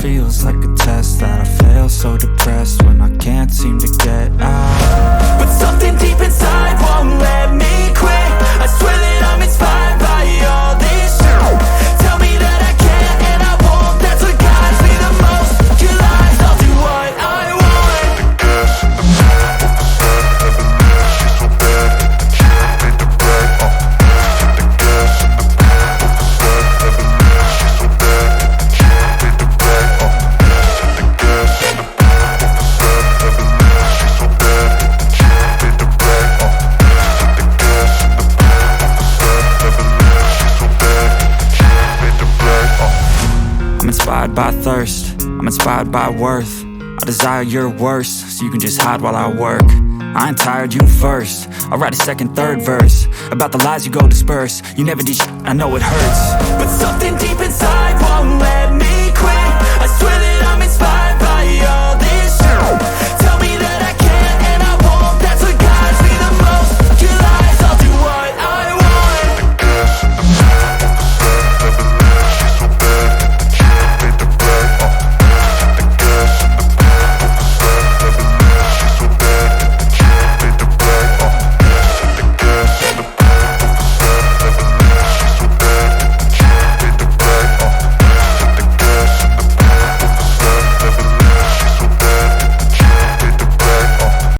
feels like a test that I fail, so depressed when I can't seem to get out. But something deep inside won't let me quit. I swear that I'm inspired by all this shit. Tell me that I can't and I won't. That's what guides me the most. Your lies, I'll do what I want. I'm inspired by thirst, I'm inspired by worth. I desire your worst, so you can just hide while I work. I ain't tired, you first. I'll write a second, third verse about the lies you go disperse. You never did shit, I know it hurts. But something deep inside won't let me quit. I swear that I'm inspired by all this shit. Tell me that I can't and I won't. That's what guides me the most. Your lies, I'll do what I want.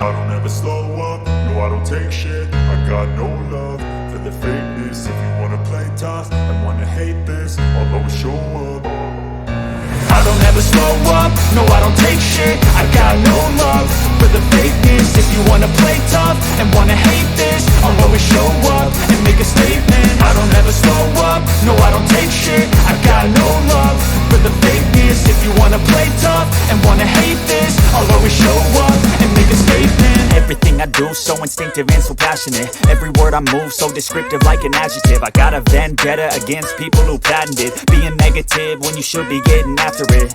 I don't ever slow up, no I don't take shit. I got no love for the fakeness. If you wanna play tough and wanna hate this, I'll always show up. I don't ever slow up, no I don't take shit. I got no love for the fakeness. If you wanna play tough and wanna hate this, I'll always show up and make a statement. I don't ever slow up, no I don't take shit. I got no love for the fakeness. If you wanna play tough and wanna hate this, I'll always show up and make a statement. Everything I do so instinctive and so passionate. Every word I move so descriptive like an adjective. I got a vendetta against people who patented being negative when you should be getting after it.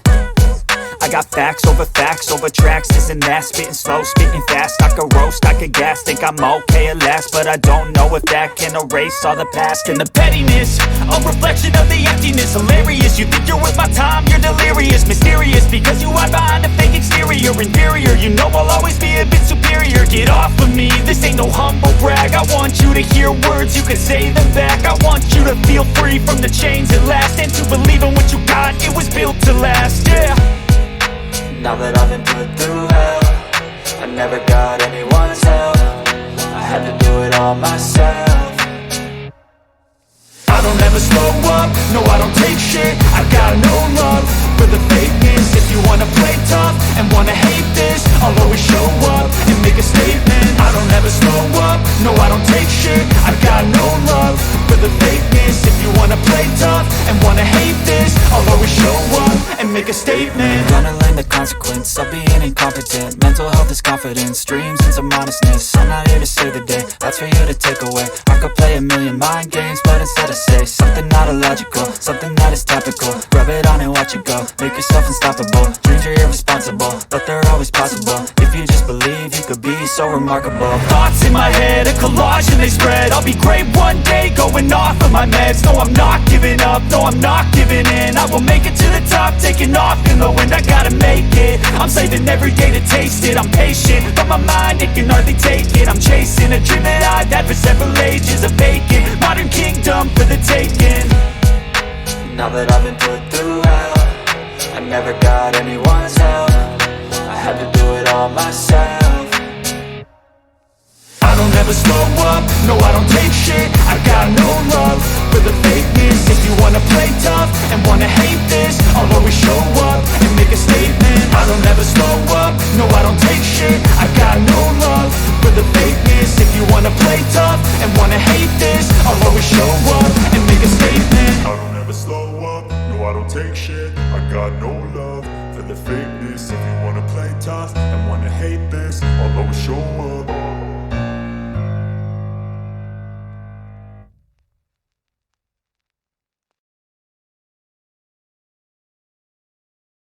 I got facts over tracks, this and that. Spitting slow, spitting fast. I could roast, I could gas. Think I'm okay at last, but I don't know if that can erase all the past. And the pettiness, a reflection of the emptiness. Hilarious, you think you're worth my time, you're delirious. Mysterious, because you hide behind a fake exterior. Inferior, you know I'll always be a bit superior. Get off of me, this ain't no humble brag. I want you to hear words, you can say them back. I want you to feel free from the chains at last, and to believe in what you got, it was built to last, yeah. Now that I've been put through hell, I never got anyone's help. I had to do it all myself. I don't ever slow up, no I don't take shit. I got no love for the fakeness. If you wanna play tough and wanna hate this, I'll always show up and make a statement. I don't ever slow up, no I don't take shit. I got no love for the fakeness. If you wanna play tough and wanna hate this, I'll always show up and make a statement. Gonna learn the consequence of being incompetent. Mental health is confidence, dreams and some honestness. I'm not here to save the day, that's for you to take away. I could play a million mind games, but instead I say something not illogical, something that is topical. Rub it on and watch it go, make yourself unstoppable. Dreams are irresponsible, but they're always possible. If you just believe, you could be so remarkable. Thoughts in my head, a collage and they spread. I'll be great one day, going off of my meds. No, I'm not giving up, no, I'm not giving in. I will make it to the top, taking off in the wind. I gotta make it, I'm saving every day to taste it. I'm patient, but my mind, it can hardly take it. I'm chasing a dream that I've had for several ages. A vacant, modern kingdom for the taking. Now that I've been put through hell, I never got anyone's help. I had to do it all myself. I don't ever slow up, no I don't take shit. I got no love for the fakeness. If you wanna play tough and wanna hate this, I'll always show up and make a statement. I don't ever slow up, no I don't take shit. I got no love for the fakeness. If you wanna play tough and wanna hate this, I'll always show up and make a statement. I don't ever slow up, no I don't take shit. I got no love for the fakeness. If you wanna play tough and wanna hate this, I'll always show up.